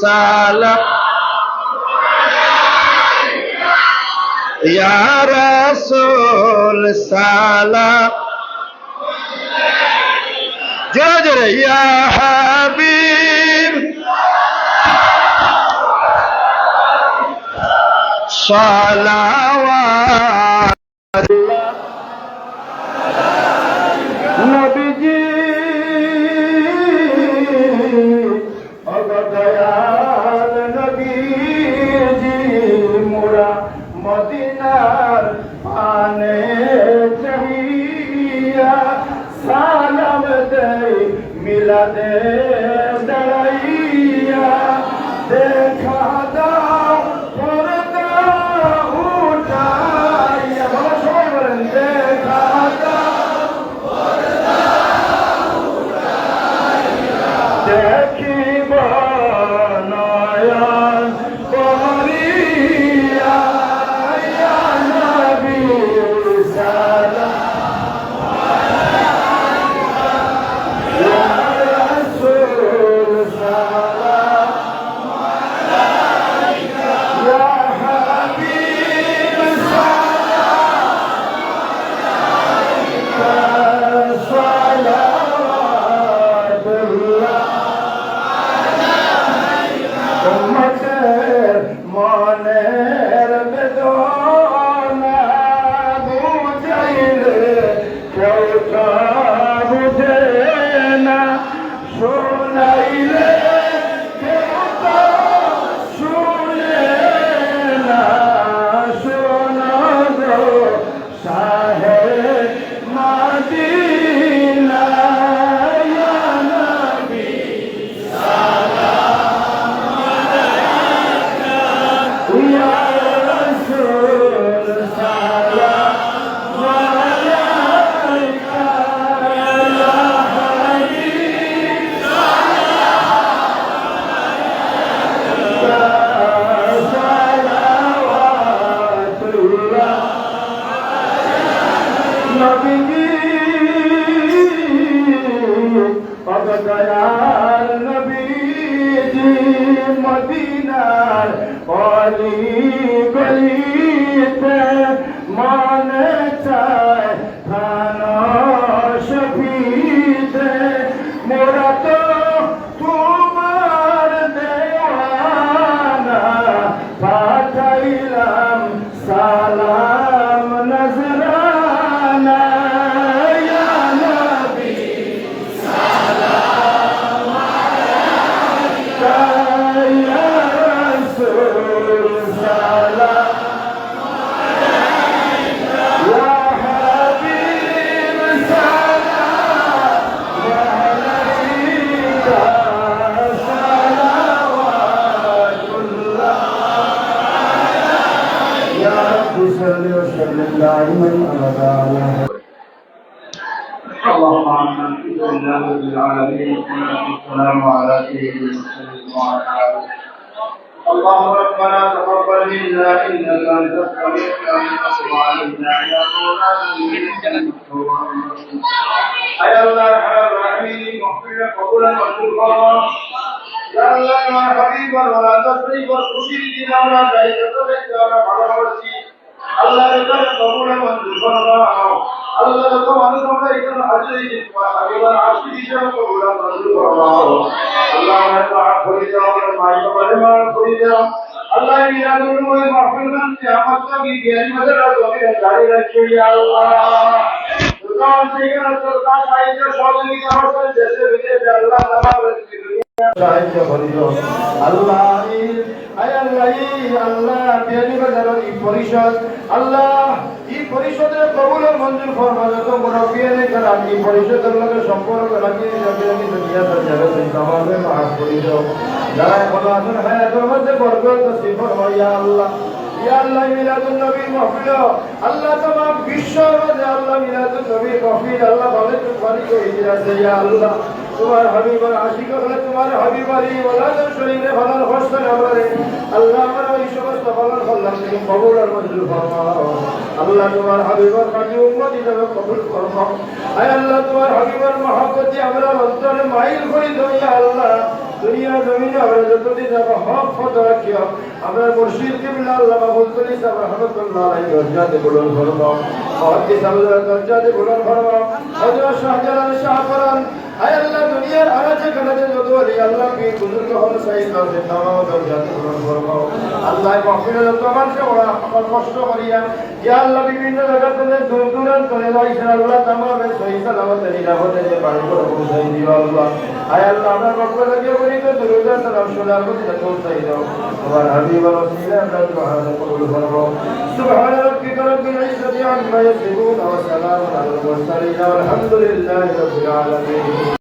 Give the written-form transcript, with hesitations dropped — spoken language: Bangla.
সালাম ইয়া রাসূল সালাম জোরে জোরে ইয়া হাবিব সালাওয়াত নবীজি অগদয়াল নবীজি মোরা মদিনার পানে চাহিয়া সালাম দেই মিলাদে দাঁড়াইয়া দেখা দাও পর্দা উঠাইয়া বাবা সবাই বলেন দেখা দাও দেখিব নয়ন পরিয়া ইয়া নবী সালাম ইয়া রাসূল সালাম ইয়া হাবিব সালাম সালাওয়াতুল্লাহ উম্মতের মনের বেদনা বুঝাইলে কেউ তা বুঝে না শোনাইলে কেউ তা শুনে না শোনো গো শাহে মদিনা ইয়া নবী ইয়া রাসূল সালাম আলাইকা ইয়া হাবিব সালাওয়াতুল্লাহ নবীজি অগদয়াল নবীজি মদিনার অলি গলিতে মনে চায় প্রাণ শফিতে মোরা তো তোমার দেওয়ানা পাঠাইলাম সালাম নজরানা ইয়া নবী সালাম আলাইকা ইয়া রাসূল সালাম ইয়া হাবিব সালাম আলাইকা সালাওয়াতুল্লাহ ইয়া রাব্বি সাল্লি ওয়া সাল্লিম দাইমান আবাদা اللهم آمنا في الدنيا رب العالمين والسلام على سيد المرسلين وعلى آله اللهم ربنا تقبل منا إنك أنت السميع العليم وتب علينا يا مولانا إنك أنت التواب الرحيم يا الله يا الرحيم واغفر قبولا وتوبا يا الله يا حبيب ولا تسريب وتشير دينا ولا داعي تبارك ولا ভালোবাসি আল্লাহ এর কবুল মঞ্জুর ফরমাও আল্লাহ তোমার আমরা এখানে হাজির হয়েছি তোমার আগেবার আশি হিসাবে কবুল মঞ্জুর ফরমাও আল্লাহ আমাদের মাফ করে দাও আমাদের মায়ের মাফ করে দাও আল্লাহ মিলাদুল মাহফিল में কিয়ামত तक की ज्ञान मदद और जमीन जारी रखिए या अल्लाह दुकान से कर सरकार आई जो सोने की अवसर जैसे विजय अल्लाह तबारक की সাহায্য করিও আল্লাহ আল্লাহ বিয়ানি বাজারের এই পরিষদ আল্লাহ এই পরিষদের কবুলের মঞ্জুর ফরমানো তো মুরব্বিয়ানে কালাম এই পরিষদের লগে সম্পর্ক রাখিয়ে যাবে দুনিয়া যাবে তাহলে মাফ করিও যারা এখনো আছেন হায়াতের মধ্যে বরকত নসিব ফরমাও ইয়া আল্লাহ ইয়া আল্লাহ মিলাদুন নবীর মাহফিল আল্লাহ तमाम বিশ্বের মধ্যে আল্লাহ মিলাদুন নবীর মাহফিল আল্লাহ ভালো করে করে দিয়েছে ইয়া আল্লাহ তোমার হাবিবের আশিক হলে তোমার হাবিবারি ওলাদের শরীরে ভালো হোসেন আমারে আল্লাহ আমার ওই সমস্ত ভালো কল্যাণ তুমি কবুল আর মঞ্জুর ফরমাও আল্লাহ তোমার হাবিবের কাছে উম্মতি দেবে কবুল ফরমাও আয় আল্লাহ তোমার হাবিবের মহব্বতে আমরা অন্তরে মাইল করে দাও ইয়া আল্লাহ দুনিয়া জমিন আমরা যতদিন যাব হক ফটো রাখিও আমরা মুর্শিদ কিবলা আল্লাহ মাহফুজ করি সাহেব রহমাতুল্লাহ আলাইহি দরজাতে বুলন্দ ফরমাও হক সাহেবের দরজাতে বুলন্দ ফরমাও হযরত শাহজালাল শাহ ফরান আয় আল্লাহ দুনিয়ার আরাজে কানাজে যত ওলি আল্লাহ পীর বুজুর্গ হল সাইয়্যিদ নওয়াজ তামাম দরজাতে বুলন্দ ফরমাও আল্লাহ মাহফিলে যত মানুষ ওরা আমার কষ্ট করিয়া ইয়া আল্লাহ বিভিন্ন জায়গা থেকে দূর দূরান্ত থেকে আইসা আল্লাহ তামাম সহিহ সালামতে নিরাপদে যে বাড়ি করে পৌঁছাই দিও আল্লাহ আয় আল্লাহ আমরা পক্ষ থেকে বলি তো দুরূদ সালাম শোনার প্রতি পৌঁছাই দাও তোমার হাবিব রাসূল আমরা দোয়া কবুল করো সুবহান রাব্বিকা রাব্বিল ইজ্জাতি আম্মা ইয়াসিফুন ওয়া সালামুন আলাল মুরসালিন ওয়া আলহামদুলিল্লাহি রাব্বিল আলামিন।